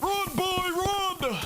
Run, boy, run!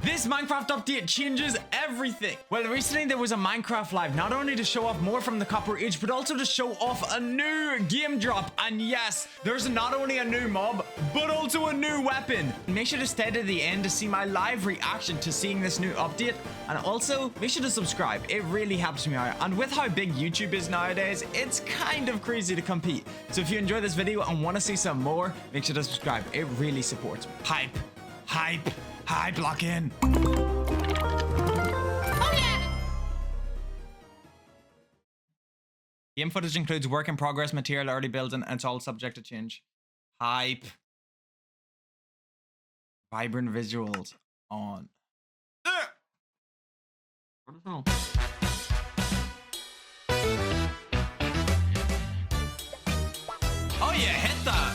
This Minecraft update changes everything. Well, recently there was a Minecraft Live, not only to show off more from the Copper Age, but also to show off a new game drop. And yes, there's not only a new mob, but also a new weapon. Make sure to stay to the end to see my live reaction to seeing this new update. And also, make sure to subscribe. It really helps me out. And with how big YouTube is nowadays, it's kind of crazy to compete. So if you enjoy this video and want to see some more, make sure to subscribe. It really supports me. Hype, hype. Hype, lock in. Oh yeah! Game footage includes work in progress, material already built, and it's all subject to change. Hype. Vibrant visuals on. Oh yeah, hit that!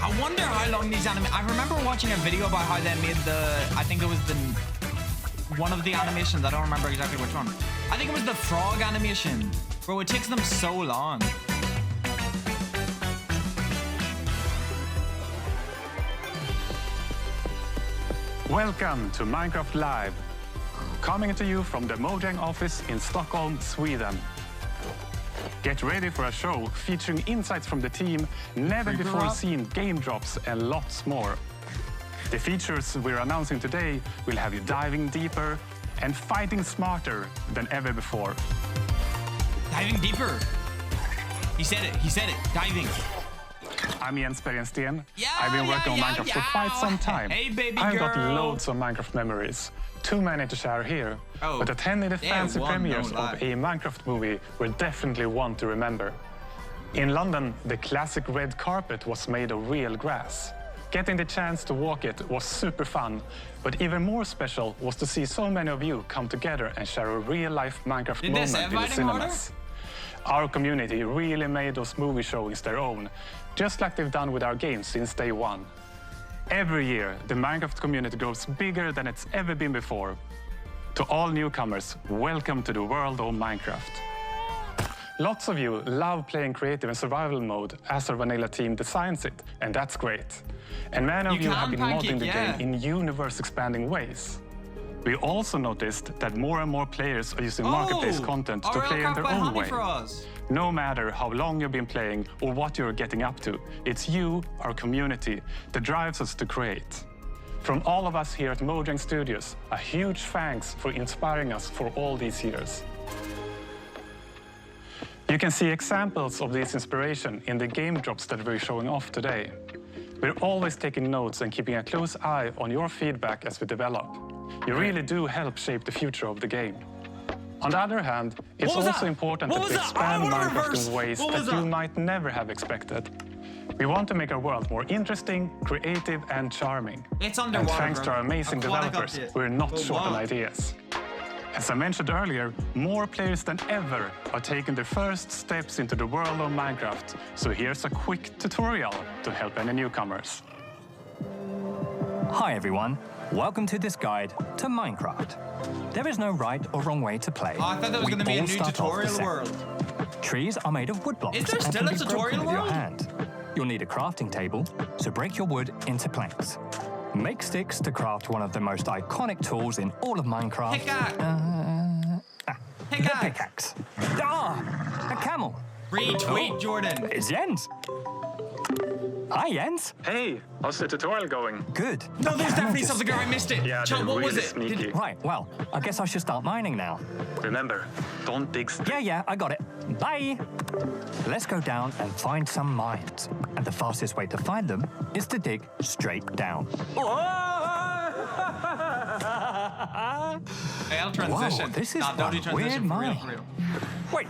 I wonder how long these I remember watching a video about how they made I think it was one of the animations. I don't remember exactly which one. I think it was the frog animation. Bro, it takes them so long. Welcome to Minecraft Live. Coming to you from the Mojang office in Stockholm, Sweden. Get ready for a show featuring insights from the team, never before seen game drops, and lots more. The features we're announcing today will have you diving deeper and fighting smarter than ever before. Diving deeper. He said it, diving. I'm Jens Bergensten. Yeah, I've been working on Minecraft for quite some time. Hey, baby I've girl. got loads of Minecraft memories. Too many to share here. Oh. But attending the fancy premieres of a Minecraft movie were definitely one to remember. In London, the classic red carpet was made of real grass. Getting the chance to walk it was super fun, but even more special was to see so many of you come together and share a real-life Minecraft moment in the cinemas. Our community really made those movie showings their own, just like they've done with our games since day one. Every year, the Minecraft community grows bigger than it's ever been before. To all newcomers, welcome to the world of Minecraft. Lots of you love playing creative and survival mode as our vanilla team designs it, and that's great. And many of you have been modding the game in universe-expanding ways. We also noticed that more and more players are using marketplace content to play in their own way. No matter how long you've been playing or what you're getting up to, it's you, our community, that drives us to create. From all of us here at Mojang Studios, a huge thanks for inspiring us for all these years. You can see examples of this inspiration in the game drops that we're showing off today. We're always taking notes and keeping a close eye on your feedback as we develop. You really do help shape the future of the game. On the other hand, it's also important that we expand Minecraft in ways that you might never have expected. We want to make our world more interesting, creative, and charming. And thanks to our amazing developers, we're not short on ideas. As I mentioned earlier, more players than ever are taking their first steps into the world of Minecraft. So here's a quick tutorial to help any newcomers. Hi everyone, welcome to this guide to Minecraft. There is no right or wrong way to play. Oh, I thought there was going to be a new tutorial world. Trees are made of wood blocks. Is there still a tutorial world? With your hand. You'll need a crafting table, so break your wood into planks. Make sticks to craft one of the most iconic tools in all of Minecraft. Pickaxe. The pickaxe. Ah, a camel. Retweet, Jordan. It's Jens. Hi, Jens. Hey, how's the tutorial going? Good. No, there's definitely something I missed it. Yeah, Chum, what really was it? sneaky. Right, well, I guess I should start mining now. Remember, don't dig Yeah, I got it. Bye. Let's go down and find some mines. And the fastest way to find them is to dig straight down. Hey, I'll transition. Whoa, this is don't do transition for real, for real. Wait,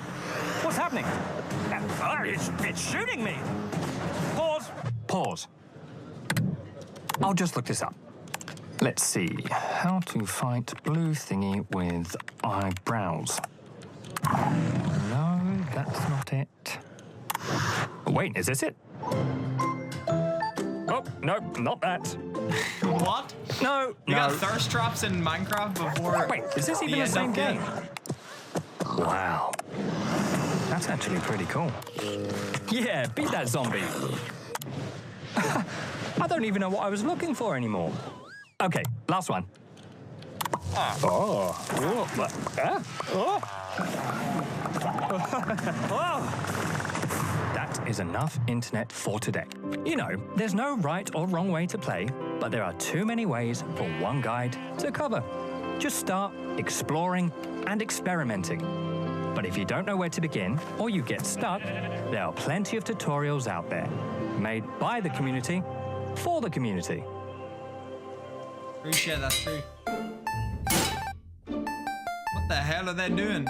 what's happening? It's shooting me. Pause. I'll just look this up. Let's see. How to fight blue thingy with eyebrows. No, that's not it. Wait, is this it? Oh, no, not that. What? No, You no. got thirst traps in Minecraft before. Wait, is this even the end same of game? Wow. That's actually pretty cool. Yeah, beat that zombie. I don't even know what I was looking for anymore. Okay, last one. Oh. That is enough internet for today. You know, there's no right or wrong way to play, but there are too many ways for one guide to cover. Just start exploring and experimenting. But if you don't know where to begin or you get stuck, there are plenty of tutorials out there, made by the community for the community. True shit, that's true. What the hell are they doing?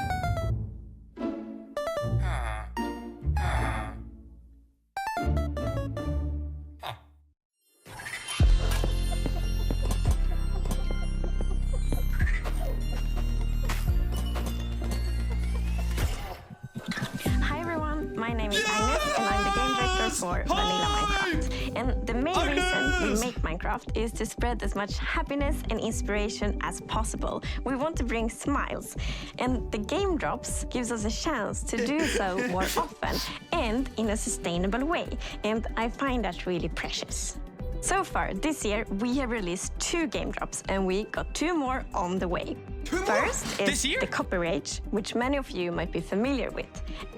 Hi everyone, my name is Agnes and I'm the game director for Vanilla Minecraft. And the main reason we make Minecraft is to spread as much happiness and inspiration as possible. We want to bring smiles, and the game drops gives us a chance to do so more often and in a sustainable way. And I find that really precious. So far this year we have released 2 game drops and we got 2 more on the way. First is the Copper Age, which many of you might be familiar with.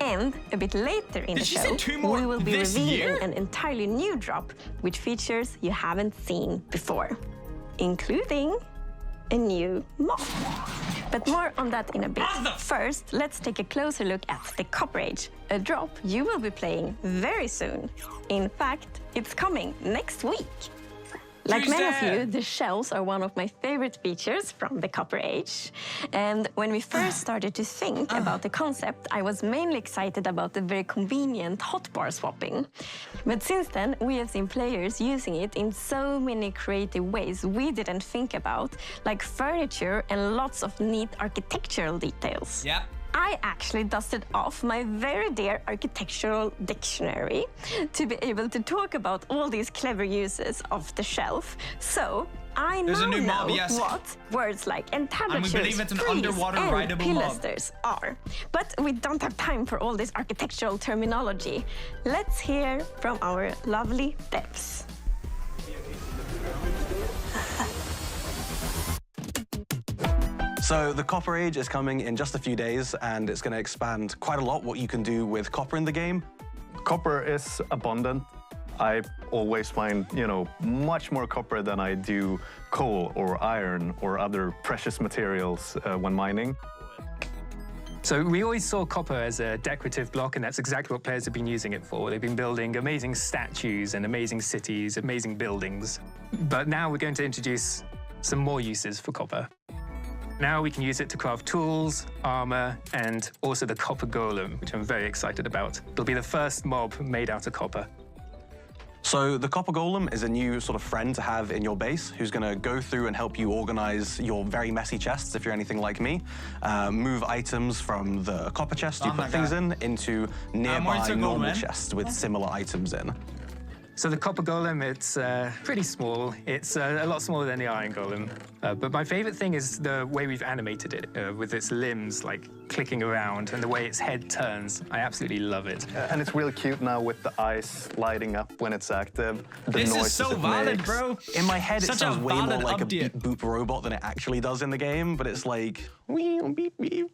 And a bit later in the show, we will be revealing an entirely new drop with features you haven't seen before, including a new mob. But more on that in a bit. First, let's take a closer look at the Copper Age, a drop you will be playing very soon. In fact, it's coming next week. Like many of you, the shells are one of my favorite features from the Copper Age. And when we first started to think about the concept, I was mainly excited about the very convenient hotbar swapping. But since then, we have seen players using it in so many creative ways we didn't think about, like furniture and lots of neat architectural details. Yep. I actually dusted off my very dear architectural dictionary to be able to talk about all these clever uses of the shelf. So I now know what words like entablatures, trees, and pilasters are. But we don't have time for all this architectural terminology. Let's hear from our lovely devs. So the Copper Age is coming in just a few days, and it's going to expand quite a lot what you can do with copper in the game. Copper is abundant. I always find, much more copper than I do coal or iron or other precious materials when mining. So we always saw copper as a decorative block, and that's exactly what players have been using it for. They've been building amazing statues and amazing cities, amazing buildings. But now we're going to introduce some more uses for copper. Now we can use it to craft tools, armor, and also the copper golem, which I'm very excited about. It'll be the first mob made out of copper. So the Copper Golem is a new sort of friend to have in your base who's going to go through and help you organize your very messy chests, if you're anything like me. Move items from the copper chest you put things in into nearby normal chests with similar items in. So the copper golem, it's pretty small. It's a lot smaller than the iron golem. But my favorite thing is the way we've animated it, with its limbs like clicking around and the way its head turns. I absolutely love it. And it's really cute now with the eyes lighting up when it's active. This is so valid, bro. In my head, it sounds way more like a beep boop robot than it actually does in the game, but it's like beep beep.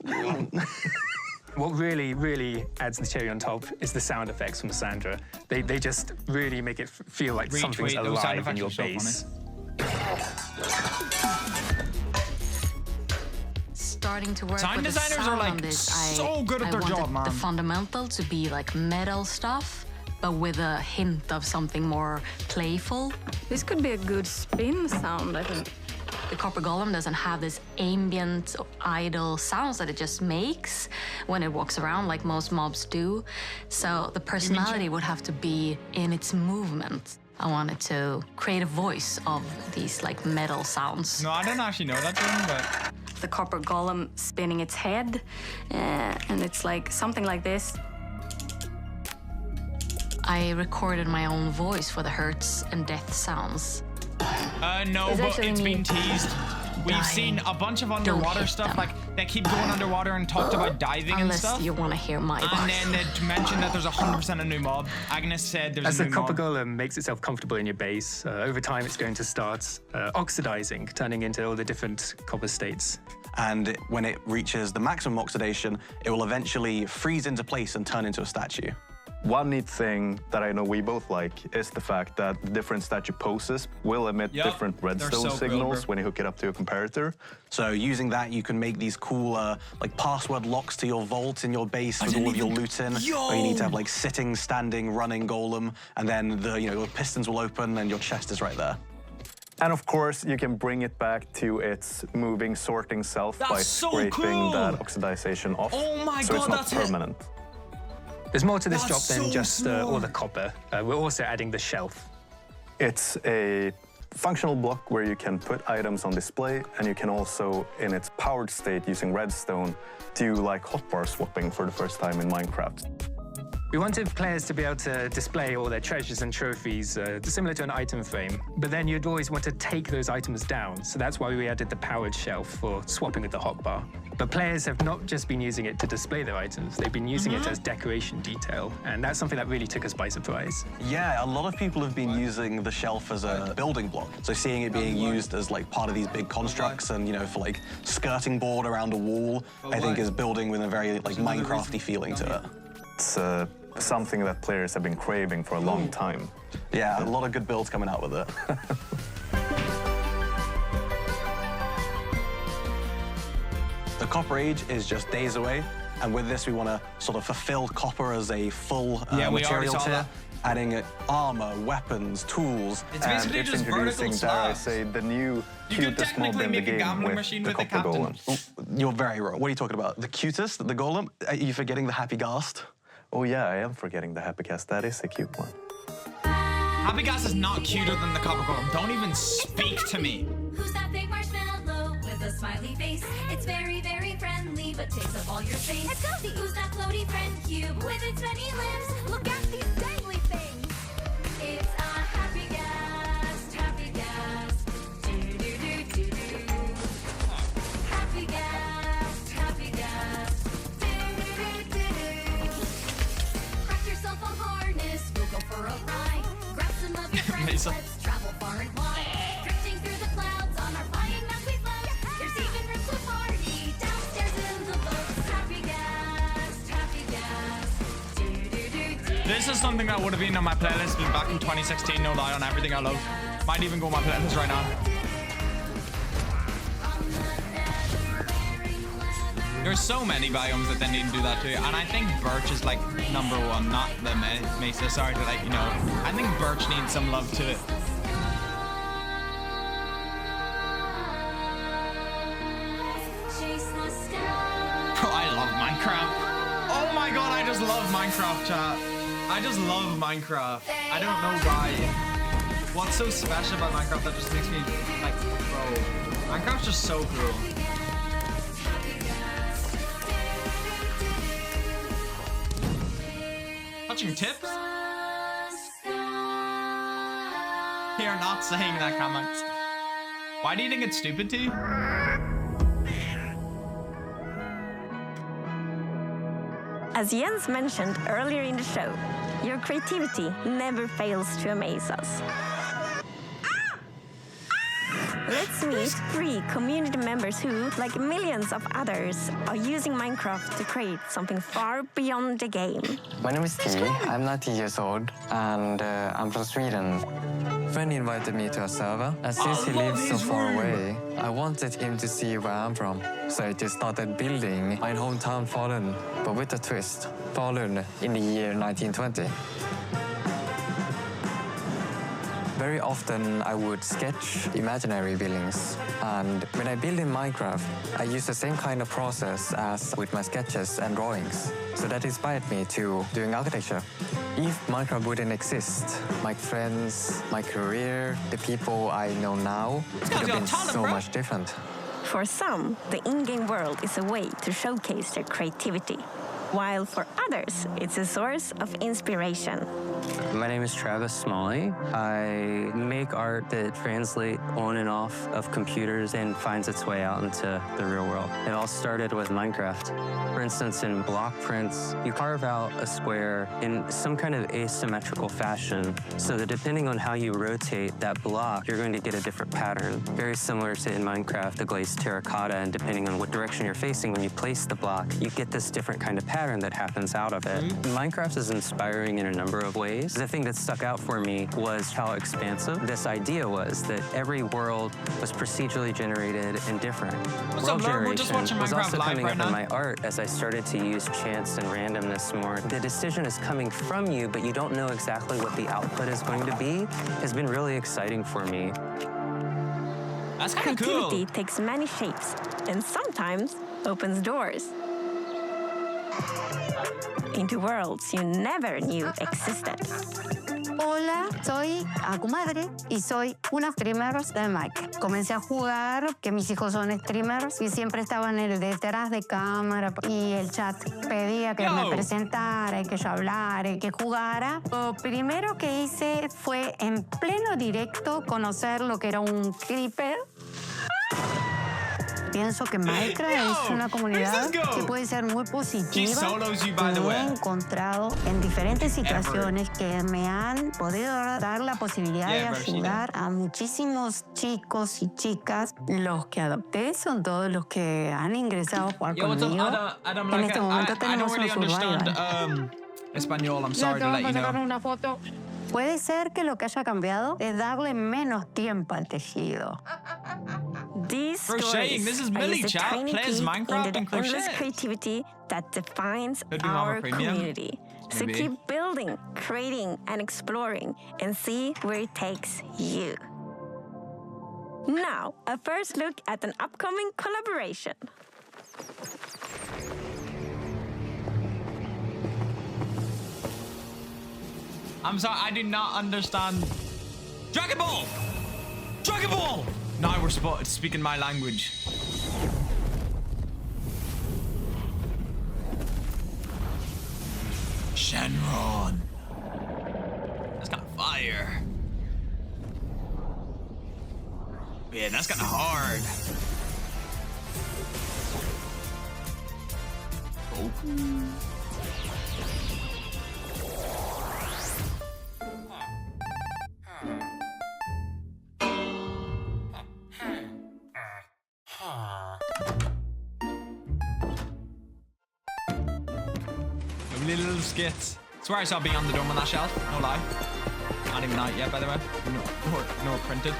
What really, really adds the cherry on top is the sound effects from Sandra. They just really make it feel like something's alive in your base. Starting to work with the sound on this, I wanted the fundamental to be like metal stuff, but with a hint of something more playful. This could be a good spin sound, I think. The Copper Golem doesn't have this ambient, idle sounds that it just makes when it walks around like most mobs do. So the personality would have to be in its movement. I wanted to create a voice of these like metal sounds. No, I don't actually know that thing, but... The Copper Golem spinning its head, and it's like something like this. I recorded my own voice for the hurts and death sounds. No, It's but actually it's me been teased. We've seen a bunch of underwater hit stuff, them. like they keep going underwater and talked about diving and Unless stuff. you want to hear my And voice. then they mentioned that there's 100% a new mob. Agnes said there's As a the new copper mob. golem makes itself comfortable in your base, over time it's going to start oxidizing, turning into all the different copper states. And when it reaches the maximum oxidation, it will eventually freeze into place and turn into a statue. One neat thing that I know we both like is the fact that different statue poses will emit different redstone signals when you hook it up to a comparator. So using that, you can make these cool like password locks to your vault in your base with all of your loot in. Or you need to have like sitting, standing, running golem, and then the pistons will open and your chest is right there. And of course, you can bring it back to its moving, sorting self by so scraping cool. that oxidization off. Oh my so God, it's not that's it. permanent. There's more to this That's job than so just all smart. the copper. We're also adding the shelf. It's a functional block where you can put items on display, and you can also, in its powered state using redstone, do like hotbar swapping for the first time in Minecraft. We wanted players to be able to display all their treasures and trophies, similar to an item frame, but then you'd always want to take those items down, so that's why we added the powered shelf for swapping with the hotbar. But players have not just been using it to display their items, they've been using it as decoration detail, and that's something that really took us by surprise. Yeah, a lot of people have been using the shelf as a building block. So seeing it being used as like part of these big constructs and, for like skirting board around a wall, I think is building with a very like Minecrafty feeling to it. It's something that players have been craving for a long time. Yeah, a lot of good builds coming out with it. The Copper Age is just days away, and with this we want to sort of fulfill copper as a full we already material saw tier, that. adding armor, weapons, tools. It's And basically it's just introducing, vertical dare I slabs. say, the new You could cutest mob technically in the make a game gambling with machine the with the Copper captain. Golem. You're very wrong. What are you talking about? The cutest, the golem? Are you forgetting the Happy Ghast? Oh yeah, I am forgetting the Happy Cast. That is a cute one. Happy Gas is not cuter than the Copper Golem. Don't even speak to me. Who's that big marshmallow with a smiley face? It's very, very friendly, but takes up all your space. It's Cozy. Who's that floaty friend cube with its many limbs? Look at these dangly things. It's a Happy Gas, Happy Gas. Do-do-do-do-do. Happy Gas, Happy Gas. Do-do-do-do-do. Craft yourself a harness, we'll go for a ride. Grab some of your friends, Mesa. let's travel far and wide. Drifting through the clouds on our flying map we float. There's even room to party downstairs in the boats. Happy Gas, Happy Gas. Do-do-do-do. This is something that would have been on my playlist back in 2016, no lie, on everything I love. Might even go on my playlist right now. There's so many biomes that they need to do that to, and I think Birch is like number one, not the Mesa. Sorry to let you know. I think Birch needs some love to it. Chase the sky. Oh, I love Minecraft. Oh my god, I just love Minecraft, chat. I just love Minecraft. I don't know why. What's so special about Minecraft that just makes me like, bro? Minecraft's just so cool. Touching tips? You're not saying that, comments. Why do you think it's stupid to you? As Jens mentioned earlier in the show, your creativity never fails to amaze us. Let's meet 3 community members who, like millions of others, are using Minecraft to create something far beyond the game. My name is T. I'm 19 years old and I'm from Sweden. A friend invited me to a server, and since he lives so far away, I wanted him to see where I'm from. So I just started building my hometown Falun, but with a twist. Falun in the year 1920. Very often I would sketch imaginary buildings, and when I build in Minecraft, I use the same kind of process as with my sketches and drawings. So that inspired me to doing architecture. If Minecraft wouldn't exist, my friends, my career, the people I know now would have been so much different. For some, the in-game world is a way to showcase their creativity. while for others, it's a source of inspiration. My name is Travis Smalley. I make art that translates on and off of computers and finds its way out into the real world. It all started with Minecraft. For instance, in block prints, you carve out a square in some kind of asymmetrical fashion, so that depending on how you rotate that block, you're going to get a different pattern. Very similar to in Minecraft, the glazed terracotta, and depending on what direction you're facing when you place the block, you get this different kind of pattern that happens out of it. Minecraft is inspiring in a number of ways. The thing that stuck out for me was how expansive this idea was, that every world was procedurally generated and different. World generation was also coming up in my art as I started to use chance and randomness more. The decision is coming from you, but you don't know exactly what the output is going to be, has been really exciting for me. That's kind of cool. Creativity takes many shapes and sometimes opens doors into worlds you never knew existed. Hola, soy Akumadre y soy una streamer de Minecraft. Comencé a jugar, que mis hijos son streamers y siempre estaban detrás de cámara y el chat pedía que me presentara y que yo hablara y que jugara. Lo primero que hice fue en pleno directo conocer lo que era un creeper. Pienso que Minecraft es una comunidad que puede ser muy positiva. Lo he encontrado en diferentes situaciones que me han podido dar la posibilidad de ayudar a muchísimos chicos y chicas. Los que adopté son todos los que han ingresado a jugar conmigo. En este momento tenemos un survival. Español, I'm sorry to let you know. Puede ser que lo que haya cambiado es darle menos tiempo al tejido. These Crocheting, this is Millie, chat. Plays Minecraft and endless creativity that defines our community. So keep building, creating, and exploring, and see where it takes you. Now, a first look at an upcoming collaboration. I'm sorry, I do not understand. Dragon Ball! Dragon Ball! Now we're speaking my language. Shenron. That's kind of fire. Yeah, that's kind of hard. Goku. Little skits. Swear I saw Beyond the Dome on that shelf. No lie. Not even out yet, by the way. No printed.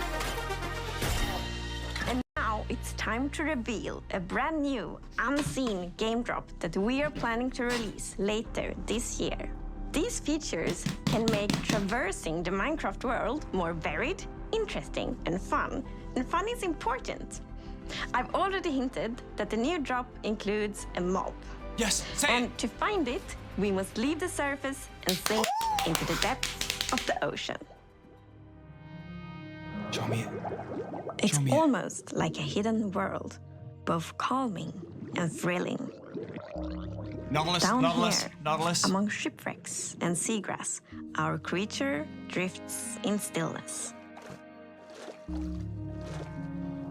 And now it's time to reveal a brand new, unseen game drop that we are planning to release later this year. These features can make traversing the Minecraft world more varied, interesting, and fun. And fun is important. I've already hinted that the new drop includes a mob. Yes, say it. And to find it, we must leave the surface and sink into the depths of the ocean. Show me it. It's almost like a hidden world, both calming and thrilling. Nautilus. Among shipwrecks and seagrass, our creature drifts in stillness.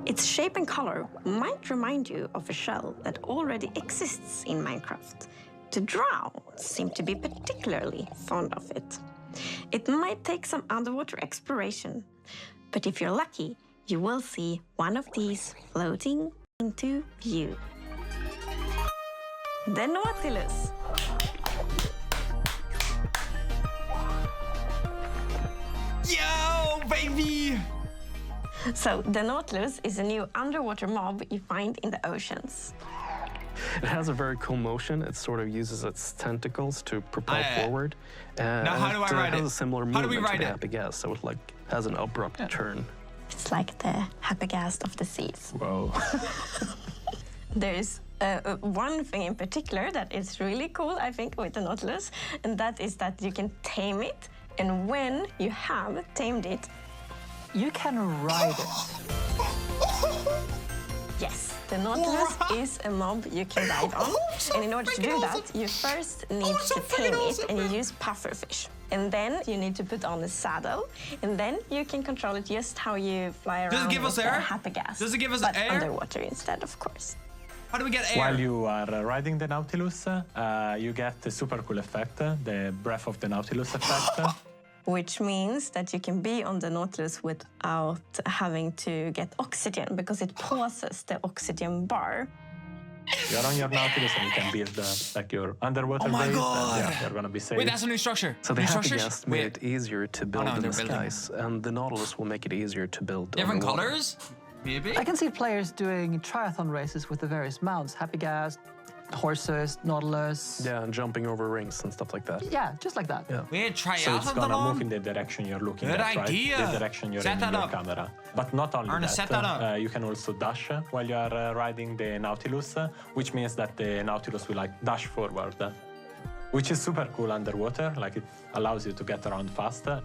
Its shape and color might remind you of a shell that already exists in Minecraft. The drow seem to be particularly fond of it. It might take some underwater exploration, but if you're lucky, you will see one of these floating into view. The Nautilus. Yo, baby! So, the Nautilus is a new underwater mob you find in the oceans. It has a very cool motion. It sort of uses its tentacles to propel forward. Now, how do I write it? It has a similar How do we movement write to the it? Happy Gas, so it like has an abrupt turn. It's like the Happy-Gast of the seas. Whoa. There's one thing in particular that is really cool, I think, with the Nautilus, and that is that you can tame it, and when you have tamed it, you can ride it. Yes, the Nautilus is a mob you can ride on. And in order to do that, you first need to tame it, and you use pufferfish. And then you need to put on a saddle, and then you can control it just how you fly around. Does it give us air? Happy gas. Does it give us but air? Underwater instead, of course. How do we get air? While you are riding the Nautilus, you get the super cool effect, the Breath of the Nautilus effect. Which means that you can be on the Nautilus without having to get oxygen, because it pauses the oxygen bar. You're on your Nautilus and you can build like your underwater base. God. And, you're gonna be safe. Wait, that's a new structure. So the new happy structures? gas made it easier to build in they're the building. skies, and the Nautilus will make it easier to build Different underwater. colors? Maybe? I can see players doing triathlon races with the various mounts. Happy gas, horses, Nautilus. Yeah, and jumping over rings and stuff like that. Yeah, just like that. Yeah. Weird triathlon. So it's gonna move in the direction you're looking Good at, idea. right? The direction you're Set aiming that your up. camera. But not only Arne, that, set that up. you can also dash while you are riding the Nautilus, which means that the Nautilus will like dash forward, which is super cool underwater. Like it allows you to get around faster.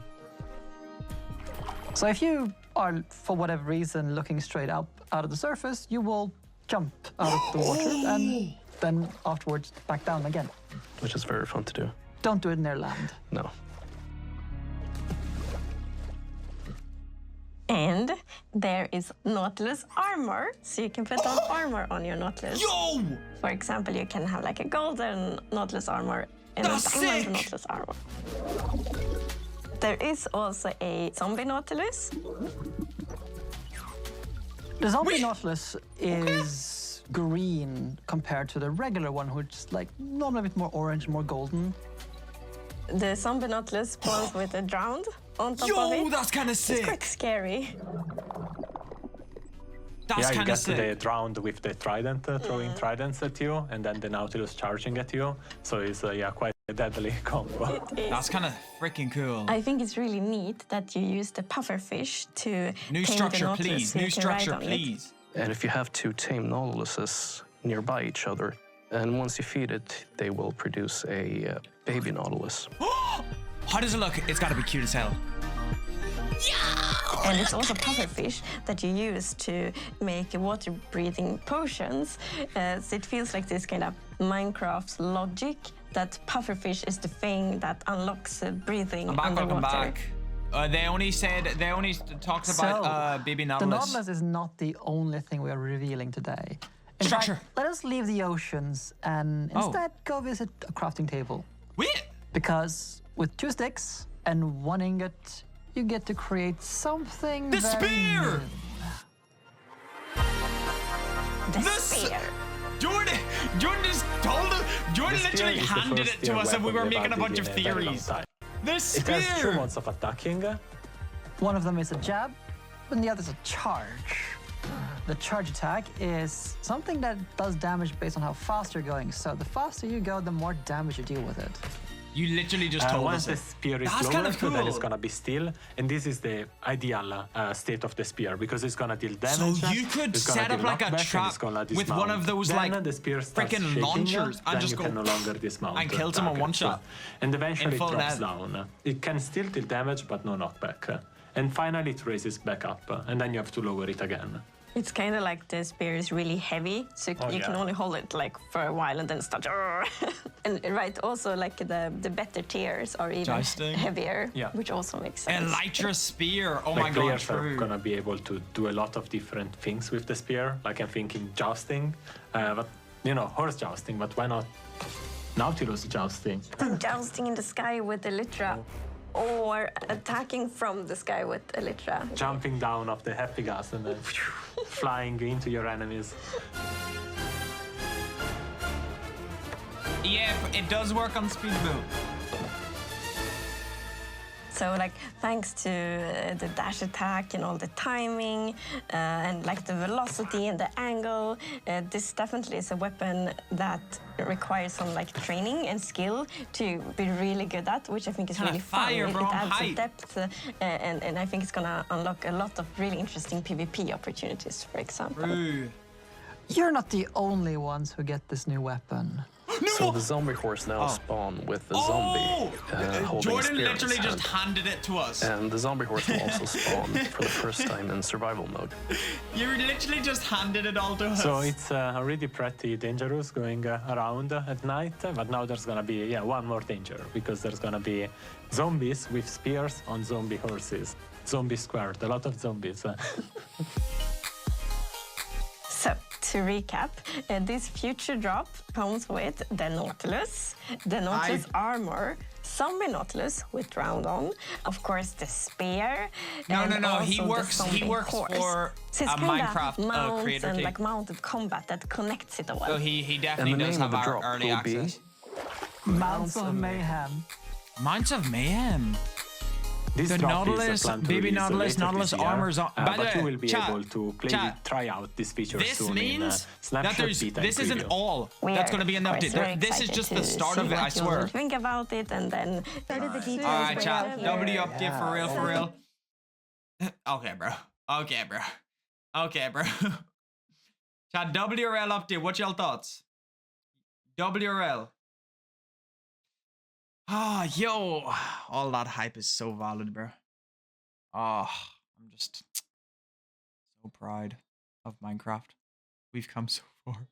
So if you are, for whatever reason, looking straight out of the surface, you will jump out of the water and then afterwards back down again. Which is very fun to do. Don't do it near land. No. And there is Nautilus armor, so you can put on armor on your Nautilus. Yo! For example, you can have like a golden Nautilus armor and That's a diamond sick! Nautilus armor. There is also a zombie Nautilus. The zombie Nautilus is green compared to the regular one, which is like normally a bit more orange, more golden. The zombie Nautilus spawns with a drowned on top of it. That's kind of sick. It's quite scary. That's yeah, you kind get of sick. the drowned with the trident, throwing tridents at you, and then the Nautilus charging at you. So it's yeah, quite a deadly combo. That's kind of freaking cool. I think it's really neat that you use the pufferfish to New tame structure, the Nautilus please. so you New can ride structure, on it. please. And if you have two tame Nautiluses nearby each other, and once you feed it, they will produce a baby Nautilus. How does it look? It's got to be cute as hell. And it's also pufferfish that you use to make water-breathing potions. So it feels like this kind of Minecraft logic that pufferfish is the thing that unlocks breathing I'm back, underwater. welcome back. They only talked about baby The Nautilus. Nautilus is not the only thing we are revealing today. In Structure. fact, let us leave the oceans and instead go visit a crafting table. Wait. Because with 2 sticks and 1 ingot, you get to create something The very spear! new. The spear. Jordan just told us. Jordan The spear literally is the handed first it to us and we weapon were we've making a added bunch of in a very long theories. time. The It has 2 spear! modes of attacking. One of them is a jab, and the other is a charge. The charge attack is something that does damage based on how fast you're going. So the faster you go, the more damage you deal with it. You literally just told Once us the it. spear is That's lowered, kind of cool. then it's gonna be still, and this is the ideal state of the spear because it's gonna deal damage. So you could it's gonna set up deal like a knockback, and trap it's gonna with one of dismount. those Then like the spear starts freaking shaking, launchers then and just you go can no longer dismount. and kill someone one targets. shot. And eventually In it full drops death. down. It can still deal damage, but no knockback. And finally it raises back up, and then you have to lower it again. It's kind of like the spear is really heavy, so you can only hold it like for a while and then start. And right, also like the better tiers are even Jousting. heavier, Yeah. which also makes sense. Elytra spear. Oh Like my god, players are true. gonna be able to do a lot of different things with the spear. Like I'm thinking jousting, but you know, horse jousting. But why not Nautilus jousting? Jousting in the sky with Elytra, or attacking from the sky with Elytra. Jumping down off the happy gas and then flying into your enemies. Yeah, it does work on speedboat. So like thanks to the dash attack and all the timing and like the velocity and the angle, this definitely is a weapon that requires some like training and skill to be really good at, which I think is Kinda really fire, fun. bro, It adds hype. a depth and I think it's gonna unlock a lot of really interesting PvP opportunities, for example. True. You're not the only ones who get this new weapon. So the zombie horse now spawn with the zombie holding Jordan spear in literally his just hand. handed it to us. And the zombie horse will also spawn for the first time in survival mode. You literally just handed it all to us. So it's already pretty dangerous going around at night, but now there's gonna be one more danger because there's gonna be zombies with spears on zombie horses. Zombie squared, a lot of zombies. So, to recap, this future drop comes with the Nautilus armor, zombie Nautilus with round on, of course the spear. No, and he also works the zombie for horse. So it's a kinda Minecraft mounts creator and team. like mounted combat that connects it all. So he definitely And the does name have of the our drop early will be- access. Mounts of Mayhem. Mounts of Mayhem. This The drop is Nautilus, planned to baby release Nautilus, later Nautilus this year, armor's on. By the but you way, will be chat, able to try out this feature This soon in means that Snapshot Beta this isn't preview. all We that's are, going to be in the of course, update. very This is excited just the to start see of it, I what you swear. think about it, and then Alright, chat. W update for real. Okay, bro. Okay, bro. Chat, WRL update. What's y'all thoughts? WRL. Yo. All that hype is so valid, bro. I'm just so proud of Minecraft. We've come so far.